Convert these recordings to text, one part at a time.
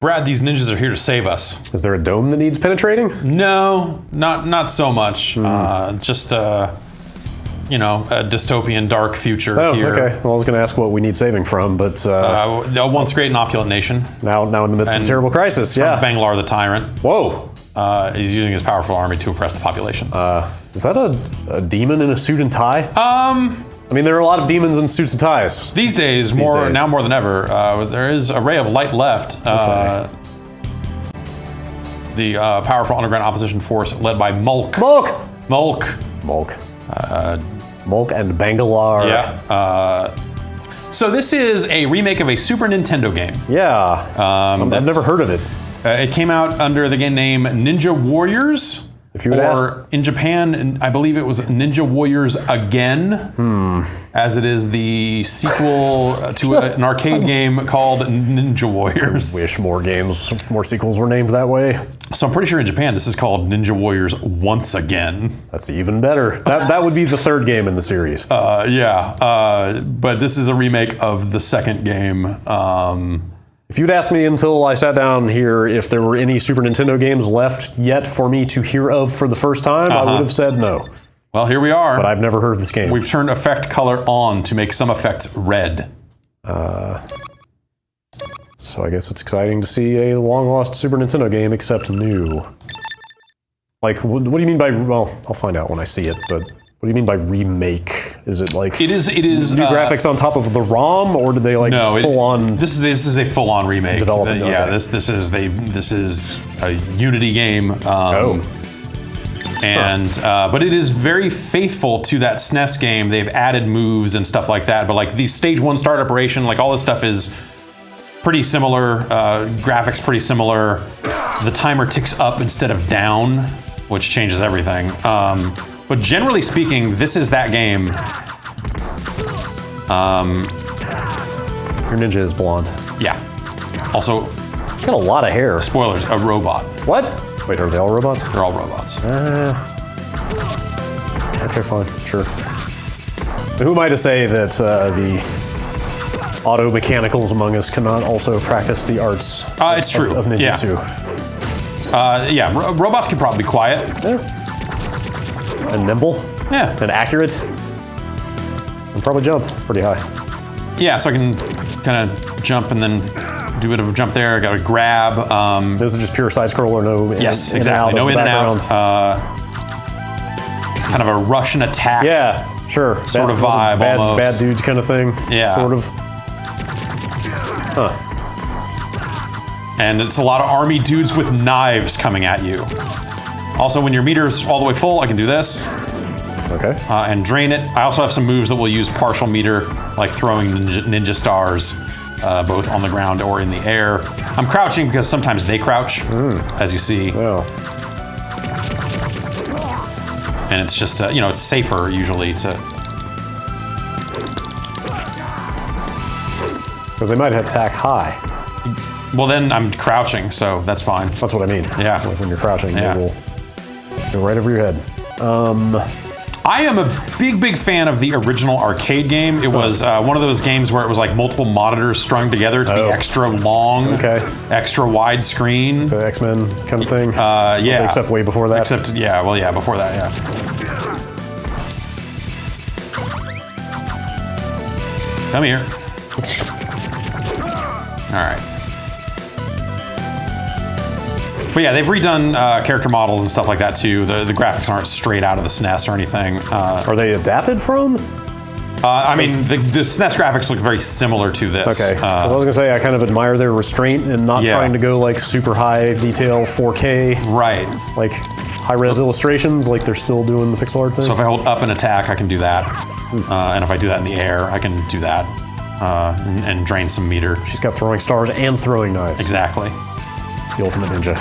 Brad, these ninjas are here to save us. Is there a dome that needs penetrating? No, not so much. Just you know, a dystopian dark future here. Okay. Well, I was going to ask what we need saving from, but a once great and opulent nation. Now in the midst of a terrible crisis. From Banglar the Tyrant. Whoa. He's using his powerful army to oppress the population. Is that a demon in a suit and tie? I mean, there are a lot of demons in suits and ties. These days, now more than ever. There is a ray of light left. The powerful underground opposition force led by Mulk. Mulk and Bangalore. Yeah. So this is a remake of a Super Nintendo game. Yeah. I've never heard of it. It came out under the game name Ninja Warriors. If you would ask. In Japan, I believe it was Ninja Warriors Again, as it is the sequel to an arcade game called Ninja Warriors. I wish more sequels were named that way. So I'm pretty sure in Japan this is called Ninja Warriors Once Again. That's even better. That would be the third game in the series. But this is a remake of the second game. If you'd asked me until I sat down here if there were any Super Nintendo games left yet for me to hear of for the first time, I would have said no. Well, here we are. But I've never heard of this game. We've turned effect color on to make some effects red. So I guess it's exciting to see a long-lost Super Nintendo game, except new. Like, what do you mean by, well, I'll find out when I see it, but what do you mean by remake? Is it like it is new graphics on top of the ROM, or did they like full on? This is a full on remake. Development. Yeah, this is a Unity game. But it is very faithful to that SNES game. They've added moves and stuff like that. But like the stage 1 startup operation, like all this stuff is pretty similar. Graphics pretty similar. The timer ticks up instead of down, which changes everything. But generally speaking, this is that game. Your ninja is blonde. Yeah. Also, she's got a lot of hair. Spoilers, a robot. What? Wait, are they all robots? They're all robots. Okay, fine, sure. Who am I to say that the auto mechanicals among us cannot also practice the arts it's true. of ninjutsu? Robots can probably be quiet. Yeah. And nimble. Yeah. And accurate. And probably jump pretty high. Yeah, so I can kind of jump and then do a bit of a jump there. I got to grab. This is just pure side scroller, no yes, in exactly. And out no in background. and out. Kind of a Russian attack. Yeah, sure. Sort of vibe almost. Bad dudes kind of thing. Yeah. Sort of. And it's a lot of army dudes with knives coming at you. Also, when your meter's all the way full, I can do this. Okay. And drain it. I also have some moves that will use partial meter, like throwing ninja stars, both on the ground or in the air. I'm crouching because sometimes they crouch, as you see. Wow. And it's just, it's safer usually to... Because they might attack high. Well, then I'm crouching, so that's fine. That's what I mean. Yeah. Like when you're crouching, they will go right over your head. I am a big fan of the original arcade game. It was one of those games where it was like multiple monitors strung together to be extra long, extra wide screen. Like the X-Men kind of thing? Yeah. Except way before that? Before that, yeah. Come here. All right. But yeah, they've redone character models and stuff like that too. The graphics aren't straight out of the SNES or anything. Are they adapted from? I mean, the SNES graphics look very similar to this. Okay, because I was gonna say I kind of admire their restraint and not trying to go like super high detail 4K. Right. Like high-res illustrations, like they're still doing the pixel art thing. So if I hold up and attack, I can do that. And if I do that in the air, I can do that and drain some meter. She's got throwing stars and throwing knives. Exactly. It's the ultimate ninja.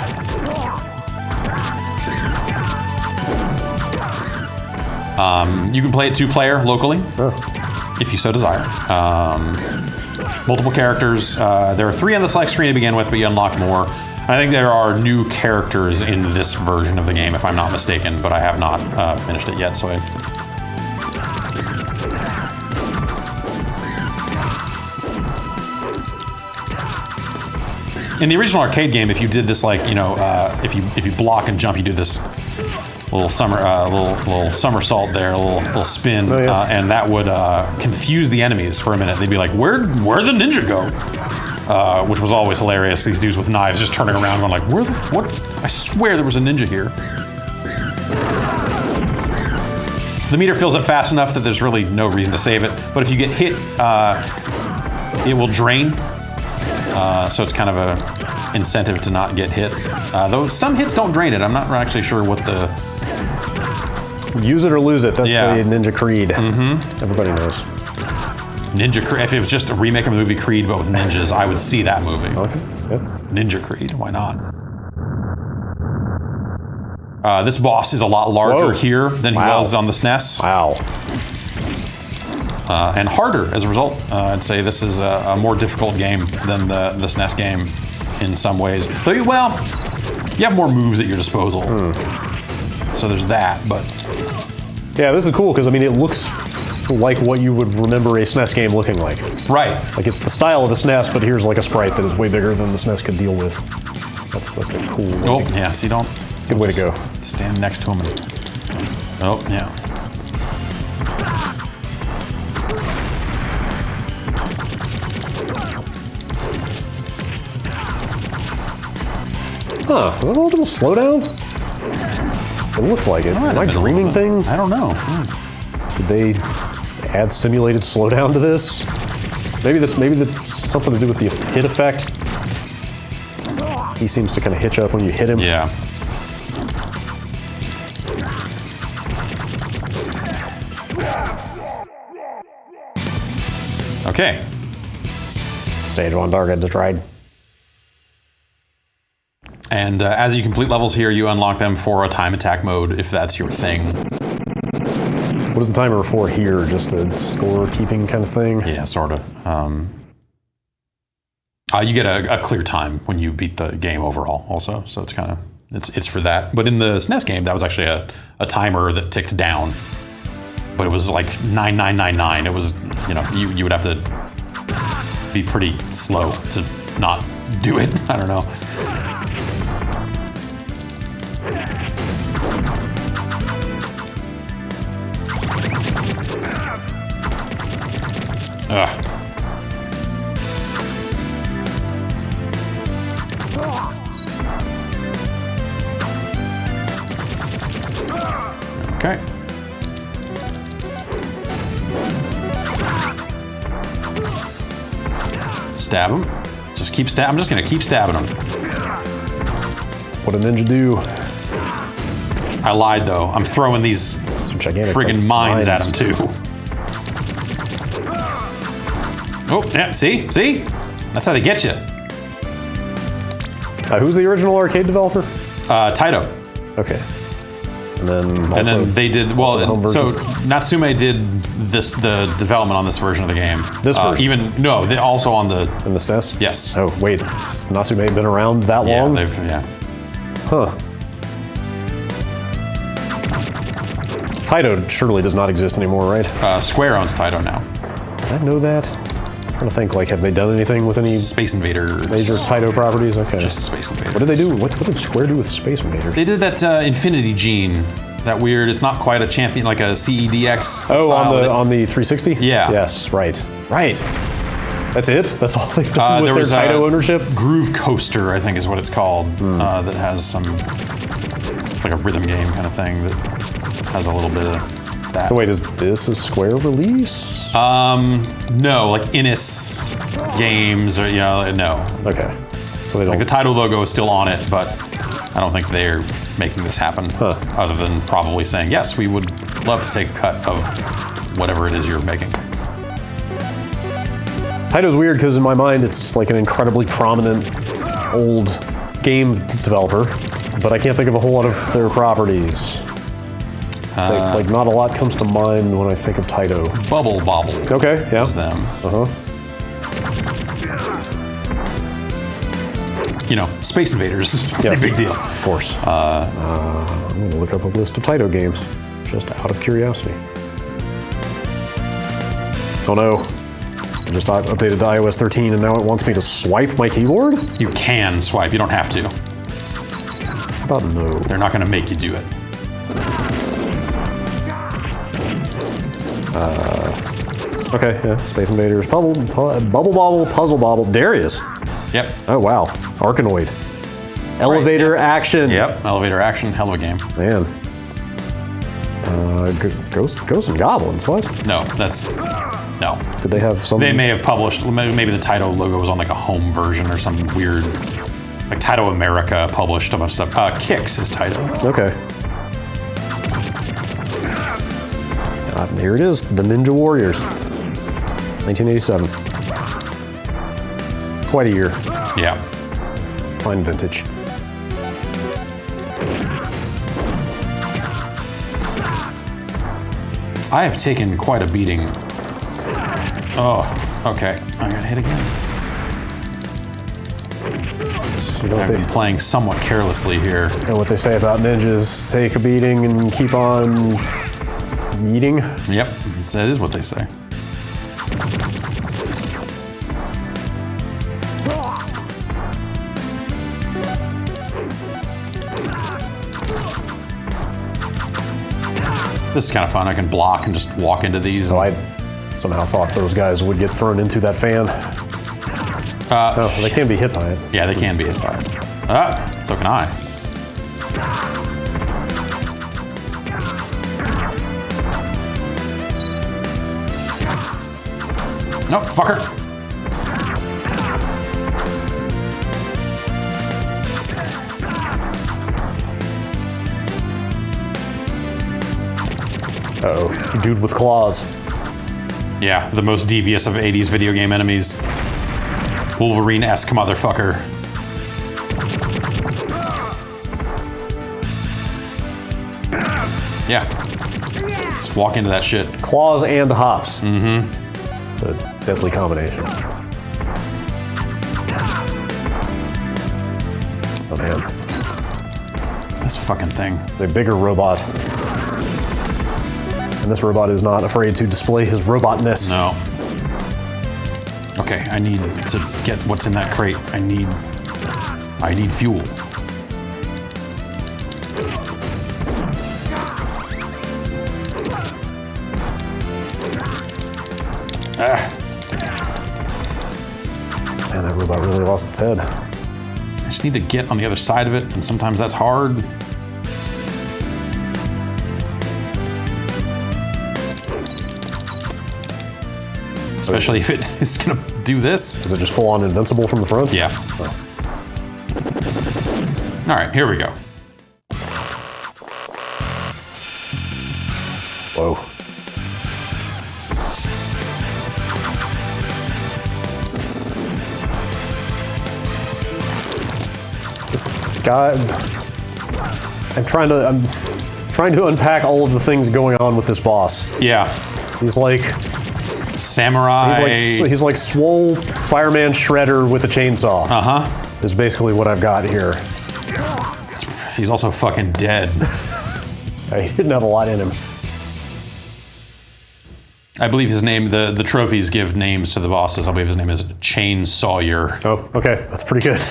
You can play it 2-player locally, if you so desire. Multiple characters. There are 3 on the select screen to begin with, but you unlock more. I think there are new characters in this version of the game, if I'm not mistaken, but I have not finished it yet, so In the original arcade game, if you did this, like, you know, if you block and jump, you do this little somersault there, a little spin, and that would confuse the enemies for a minute. They'd be like, "Where'd the ninja go?" Which was always hilarious. These dudes with knives just turning around, going like, what? I swear there was a ninja here. The meter fills up fast enough that there's really no reason to save it. But if you get hit, it will drain. So it's kind of a incentive to not get hit. Though some hits don't drain it. I'm not actually sure what the... Use it or lose it. That's the Ninja Creed. Everybody knows. Ninja Creed. If it was just a remake of the movie Creed, but with ninjas, I would see that movie. Okay. Yep. Ninja Creed. Why not? This boss is a lot larger here than he was on the SNES. Wow. And harder as a result. I'd say this is a more difficult game than the SNES game in some ways. But, well, you have more moves at your disposal. So there's that, but... Yeah, this is cool because, I mean, it looks like what you would remember a SNES game looking like. Right. Like, it's the style of the SNES, but here's like a sprite that is way bigger than the SNES could deal with. That's a cool... Oh, yeah, so you don't... Good way to go. Stand next to him and... Oh, yeah. Huh, is that a little slowdown? It looks like it. Am I dreaming things? I don't know. Did they add simulated slowdown to this? Maybe that's something to do with the hit effect. He seems to kind of hitch up when you hit him. Yeah. Okay. Stage 1 target to tried. And as you complete levels here, you unlock them for a time attack mode, if that's your thing. What is the timer for here? Just a score keeping kind of thing? Yeah, sort of. You get a clear time when you beat the game overall also, so it's kind of, it's for that. But in the SNES game, that was actually a timer that ticked down. But it was like 9999. It was, you know, you would have to be pretty slow to not do it. I don't know. Ugh. Okay. Stab him. Just keep stabbing. I'm just gonna keep stabbing him. What a ninja do. I lied though. I'm throwing these friggin' mines at him too. Oh, yeah, see? That's how they get you. Who's the original arcade developer? Taito. Okay. And then they did, well, so Natsume did the development on this version of the game. This version? Also on the... In the SNES? Yes. Oh, wait. Natsume had been around that long? Yeah. Huh. Taito surely does not exist anymore, right? Square owns Taito now. Did I know that? I'm trying to think, like, have they done anything with any Space Invaders. major Taito properties? Okay. Just Space Invaders. What did they do? What did Square do with Space Invaders? They did that Infinity Gene. That weird, it's not quite a champion, like a CEDX Oh, style. on the 360? Yeah. Yes, right. Right. That's it? That's all they've done with there their was Taito ownership? Groove Coaster, I think is what it's called, that has some, it's like a rhythm game kind of thing that has a little bit of that. So wait, is this a Square release? No, like Innis games or, no. Okay. So they don't... Like the Taito logo is still on it, but I don't think they're making this happen. Other than probably saying, yes, we would love to take a cut of whatever it is you're making. Taito's weird because in my mind it's like an incredibly prominent old game developer, but I can't think of a whole lot of their properties. Like not a lot comes to mind when I think of Taito. Bubble Bobble. Okay, yeah. Is them. Space Invaders. Yes, Big deal. Of course. I'm going to look up a list of Taito games, just out of curiosity. Oh no. I just updated to iOS 13 and now it wants me to swipe my keyboard? You can swipe, you don't have to. How about no? They're not gonna make you do it. Okay, yeah. Space Invaders, Bubble Bobble, Puzzle Bobble, Darius. Yep. Oh wow, Arkanoid. Elevator Right, action. Yep, elevator action, hell of a game. Man. Ghosts and Goblins, what? No, no. Did they have some? They may have published, maybe the Taito logo was on like a home version or some weird, like Taito America published a bunch of stuff. Kicks is Taito. Okay. Here it is, the Ninja Warriors. 1987. Quite a year. Yeah. Fine vintage. I have taken quite a beating. Oh, okay. I got hit again. You know I've been playing somewhat carelessly here. You know what they say about ninjas, take a beating and keep on eating? Yep, that is what they say. This is kind of fun. I can block and just walk into these. So I somehow thought those guys would get thrown into that fan. Oh, they can be hit by it. Yeah, they can be hit by it. Ah, so can I. Nope, fucker. Uh-oh, dude with claws. Yeah, the most devious of 80s video game enemies. Wolverine-esque motherfucker. Yeah. Just walk into that shit. Claws and hops. Mm-hmm. It's a deadly combination. Oh man. This fucking thing. A bigger robot. And this robot is not afraid to display his robotness. No. Okay, I need to get what's in that crate. I need fuel. Man, that robot really lost its head. I just need to get on the other side of it, and sometimes that's hard. Especially if it is gonna do this. Is it just full on invincible from the front? Yeah. Oh. All right, here we go. Whoa. This guy, I'm trying to unpack all of the things going on with this boss. Yeah. He's like samurai. He's like swole fireman shredder with a chainsaw. Uh-huh. Is basically what I've got here. He's also fucking dead. He didn't have a lot in him. I believe his name, the trophies give names to the bosses. I believe his name is Chain Sawyer. Oh, okay. That's pretty good.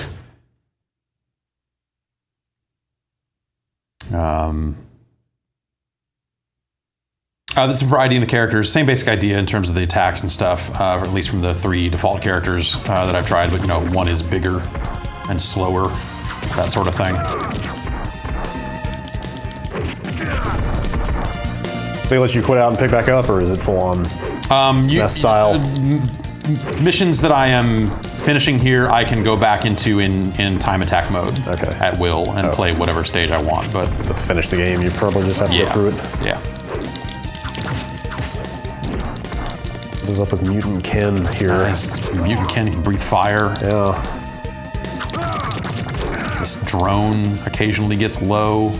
There's a variety in the characters. Same basic idea in terms of the attacks and stuff, or at least from the 3 default characters that I've tried. But you know, one is bigger and slower, that sort of thing. They let you quit out and pick back up, or is it full on SNES style? Missions that I am finishing here, I can go back into in time attack mode at will and play whatever stage I want. But to finish the game, you probably just have to go through it. Yeah. What is up with Mutant Ken here? Mutant Ken can breathe fire. Yeah. This drone occasionally gets low.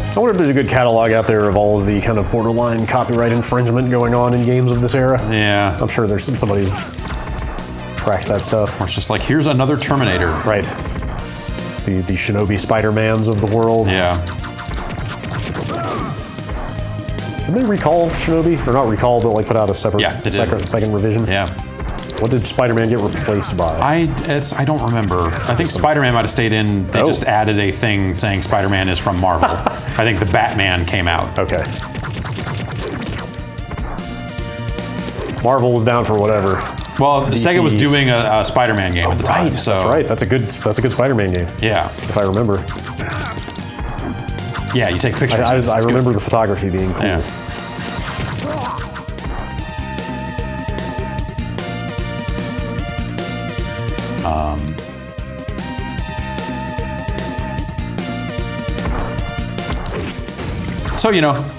I wonder if there's a good catalog out there of all of the kind of borderline copyright infringement going on in games of this era. Yeah. I'm sure there's somebody's tracked that stuff. Or it's just like, here's another Terminator. Right. It's the Shinobi Spider-Mans of the world. Yeah. Did they recall Shinobi? Or not recall, but like put out a separate second revision? Yeah. What did Spider-Man get replaced by? I don't remember. I think Spider-Man might have stayed in. They just added a thing saying Spider-Man is from Marvel. I think the Batman came out. Okay. Marvel was down for whatever. Well, Sega was doing a Spider-Man game at the time. So that's right. That's a good Spider-Man game. Yeah. If I remember. Yeah, you take pictures. I remember the photography being cool. Yeah. So,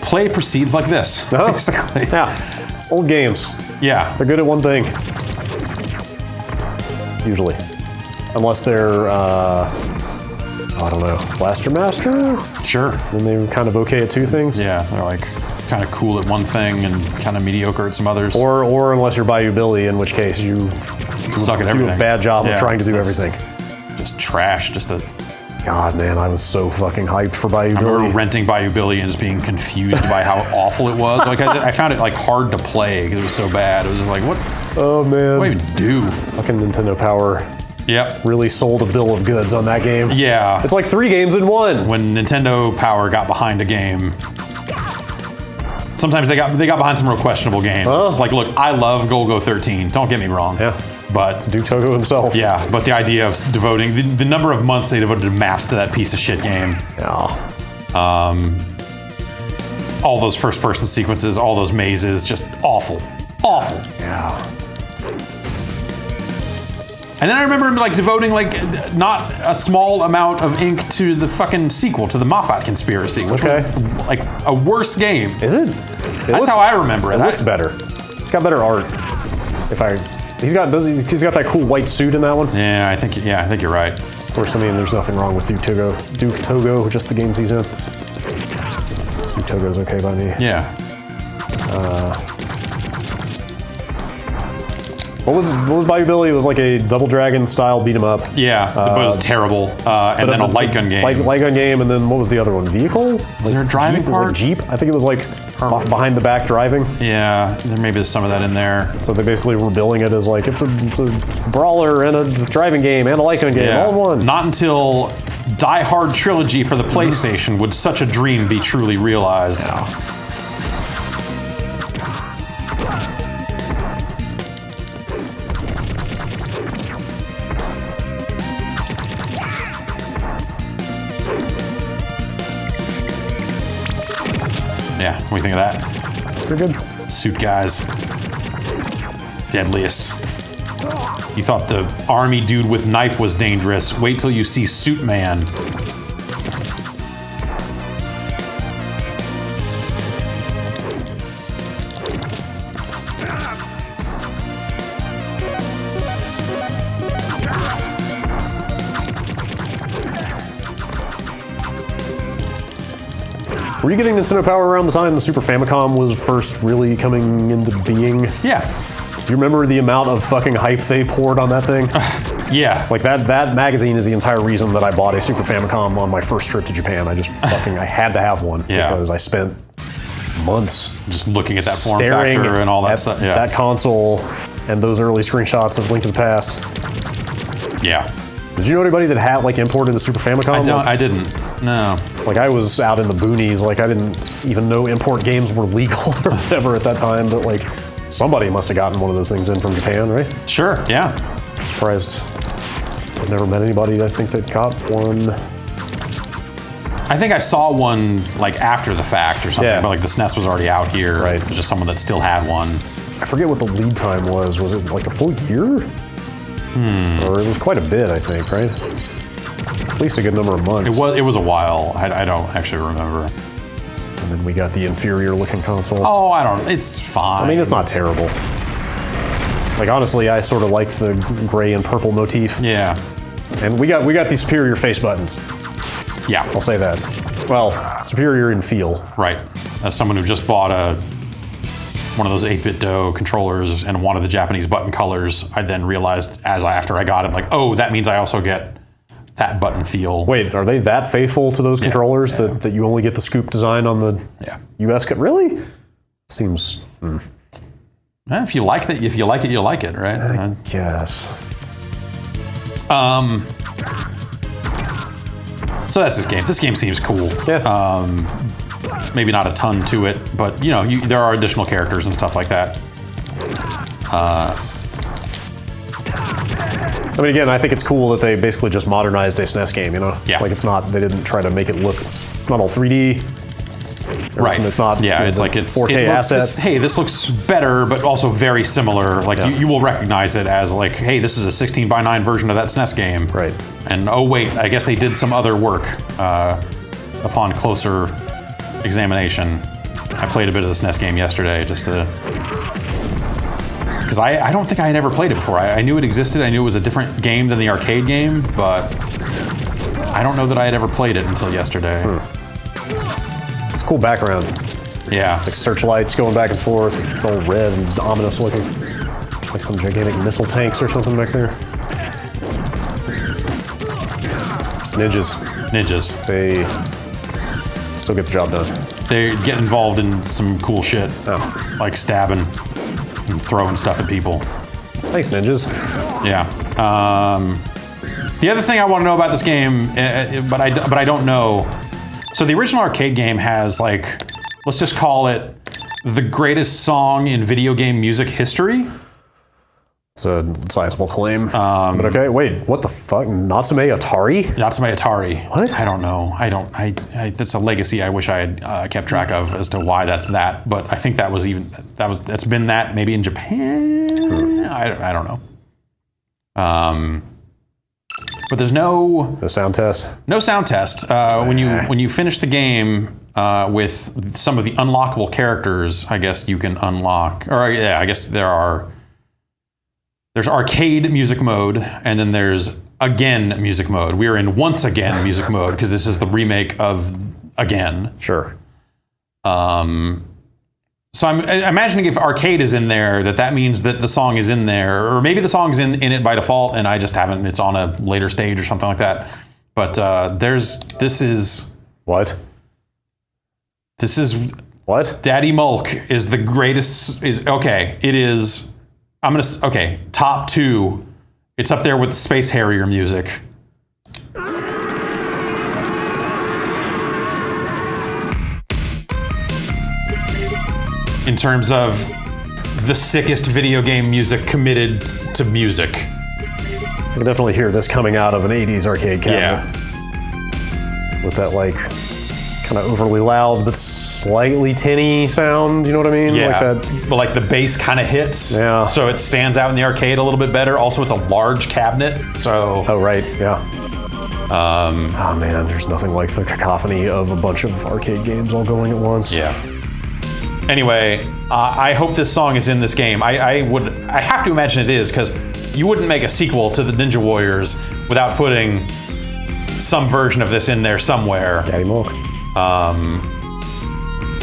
play proceeds like this, basically. Yeah. Old games. Yeah. They're good at one thing. Usually. Unless they're, I don't know, Blaster Master? Sure. Then they're kind of okay at two things? Yeah, they're like kind of cool at one thing and kind of mediocre at some others. Or unless you're Bayou Billy, in which case you suck at everything. Do a bad job of trying to do everything. Just trash, God, man, I was so fucking hyped for Bayou Billy. I remember renting Bayou Billy and just being confused by how awful it was. Like I found it like hard to play because it was so bad. It was just like, what? Oh man, what do I even do? Fucking Nintendo Power. Yep. Really sold a bill of goods on that game. Yeah. It's like 3 games in 1. When Nintendo Power got behind a game, sometimes they got behind some real questionable games. Like, look, I love Golgo 13. Don't get me wrong. Yeah. But Duke Togo himself. Yeah, but the idea of devoting the number of months they devoted to maps to that piece of shit game. Yeah. All those first-person sequences, all those mazes, just awful. Awful. Yeah. And then I remember like devoting like not a small amount of ink to the fucking sequel to the Moffat Conspiracy, which was like a worse game. Is it? That's how I remember it. It looks better. It's got better art. He's got that cool white suit in that one. Yeah, I think you're right. Of course, I mean, there's nothing wrong with Duke Togo, just the games he's in. Duke Togo's okay by me. Yeah. What was Bayou Billy? It was like a Double Dragon style beat 'em up. Yeah, but it was terrible. And then a light gun game. Light gun game, and then what was the other one? Vehicle? Was there a driving part? Was it Jeep? I think it was like behind the back driving. Yeah, there maybe some of that in there. So they basically were billing it as like it's a brawler and a driving game and a light gun game all in one. Not until Die Hard Trilogy for the PlayStation would such a dream be truly realized. Yeah, what do you think of that? Pretty good. Suit guys. Deadliest. You thought the army dude with knife was dangerous. Wait till you see Suit Man. Were you getting Nintendo Power around the time the Super Famicom was first really coming into being? Yeah. Do you remember the amount of fucking hype they poured on that thing? Yeah. Like that magazine is the entire reason that I bought a Super Famicom on my first trip to Japan. I had to have one because I spent months just looking at that form factor and all that stuff. Yeah. That console and those early screenshots of Link to the Past. Yeah. Did you know anybody that had like imported a Super Famicom? I didn't. No. Like I was out in the boonies. Like I didn't even know import games were legal or whatever at that time. But like somebody must have gotten one of those things in from Japan, right? Sure. Yeah. I'm surprised. I've never met anybody I think that got one. I think I saw one like after the fact or something. Yeah. But like the SNES was already out here. Right. It was just someone that still had one. I forget what the lead time was. Was it like a full year? Or it was quite a bit, I think, right? At least a good number of months. It was a while. I don't actually remember. And then we got the inferior looking console. Oh, it's fine. I mean, it's not terrible. Like honestly, I sort of like the gray and purple motif. Yeah. And we got these superior face buttons. Yeah. I'll say that. Well, superior in feel. Right. As someone who just bought one of those 8-bit controllers and one of the Japanese button colors, I then realized after I got it, like, oh, that means I also get that button feel. Wait, are they that faithful to those controllers that you only get the scoop design on the US cut? Really? Seems. If you like that, if you like it, you like it, right? I guess. So that's this game. This game seems cool. Yeah. Maybe not a ton to it, but you know, there are additional characters and stuff like that. I mean, again, I think it's cool that they basically just modernized a SNES game, you know? Yeah. Like, it's not, they didn't try to make it look, it's not all 3D. Right. It's not, yeah, you know, it's like it's 4K assets. Hey, this looks better, but also very similar. Like you will recognize it as like, hey, this is a 16:9 version of that SNES game. Right. And oh wait, I guess they did some other work upon closer examination. I played a bit of the SNES game yesterday just to, because I don't think I had ever played it before. I knew it existed. I knew it was a different game than the arcade game, but I don't know that I had ever played it until yesterday. It's cool background. Yeah. Like searchlights going back and forth. It's all red and ominous looking. It's like some gigantic missile tanks or something back there. Ninjas. They still get the job done. They get involved in some cool shit, like stabbing and throwing stuff at people. Thanks, ninjas. Yeah. The other thing I want to know about this game, but I don't know. So the original arcade game has like, let's just call it the greatest song in video game music history. It's a sizable claim. But okay, wait, what the fuck? Natsume Atari? Natsume Atari. What? I don't know. That's a legacy I wish I had kept track of as to why that's that. But I think that's been that maybe in Japan. I don't know. But there's no sound test. No sound test. When you finish the game with some of the unlockable characters, I guess you can unlock. Or yeah, I guess there's arcade music mode, and then there's again music mode. We are in once again music mode because this is the remake of Again. Sure. So I'm imagining if arcade is in there, that means that the song is in there, or maybe the song's in it by default, and I just haven't. It's on a later stage or something like that. But this is what? This is what? Daddy Mulk is the greatest. Okay. It is. Top 2. It's up there with Space Harrier music. In terms of the sickest video game music committed to music. I can definitely hear this coming out of an 80s arcade cabinet. Yeah. With that like kind of overly loud but slightly tinny sound, you know what I mean? Yeah, like that. But like the bass kind of hits, yeah. So it stands out in the arcade a little bit better. Also, it's a large cabinet, so... Oh, right, yeah. Oh man, there's nothing like the cacophony of a bunch of arcade games all going at once. Yeah. Anyway, I hope this song is in this game. I have to imagine it is, because you wouldn't make a sequel to the Ninja Warriors without putting some version of this in there somewhere. Daddy Mulk.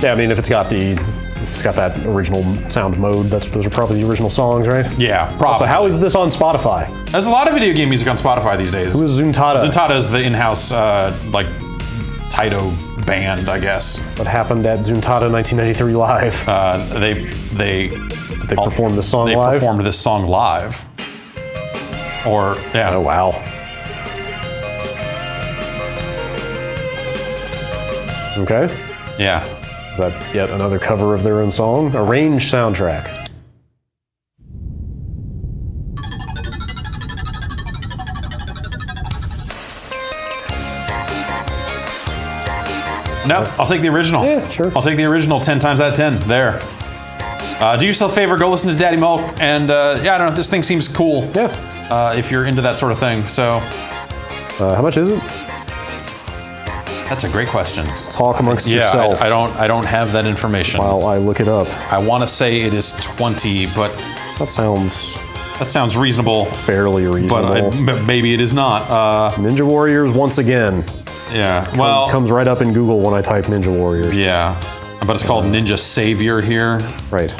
Yeah, I mean, if it's got that original sound mode, those are probably the original songs, right? Yeah, probably. So how is this on Spotify? There's a lot of video game music on Spotify these days. Who is Zuntada? Zuntada is the in-house like Taito band, I guess. What happened at Zuntada 1993 live? They performed this song live? They performed this song live. Or yeah. Oh wow. Okay. Yeah. Is that yet another cover of their own song? Arranged soundtrack. No, I'll take the original. Yeah, sure. I'll take the original 10 times out of 10. There. Do yourself a favor, go listen to Daddy Mulk, and yeah, I don't know, this thing seems cool. Yeah. If you're into that sort of thing, so. How much is it? That's a great question. Talk amongst yourself. I don't have that information. While I look it up. I want to say it is 20, but that sounds reasonable. Fairly reasonable. But maybe it is not. Ninja Warriors once again. Yeah. Comes right up in Google when I type Ninja Warriors. Yeah. But it's called Ninja Savior here. Right.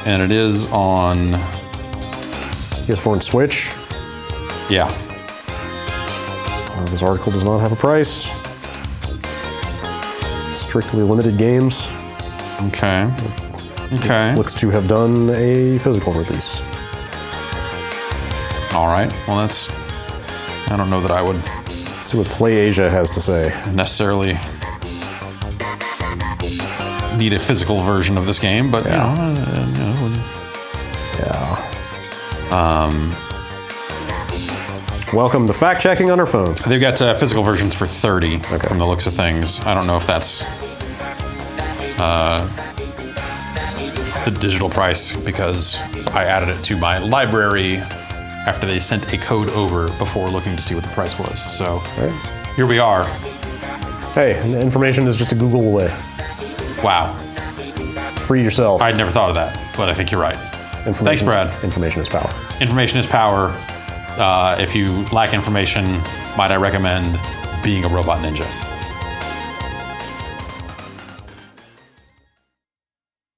And it is on PS4 and Switch. Yeah. This article does not have a price. Strictly limited games. Okay. Okay. Looks to have done a physical release. All right. Well, I don't know that I would Let's see what Play Asia has to say. necessarily need a physical version of this game, but Yeah. Welcome to fact checking on our phones. they've got physical versions for 30 from the looks of things. I don't know if that's the digital price because I added it to my library after they sent a code over before looking to see what the price was. So here we are. Hey, information is just a Google away. Wow. Free yourself. I'd never thought of that, but I think you're right. Thanks, Brad. Information is power. Information is power. If you lack information, might I recommend being a robot ninja?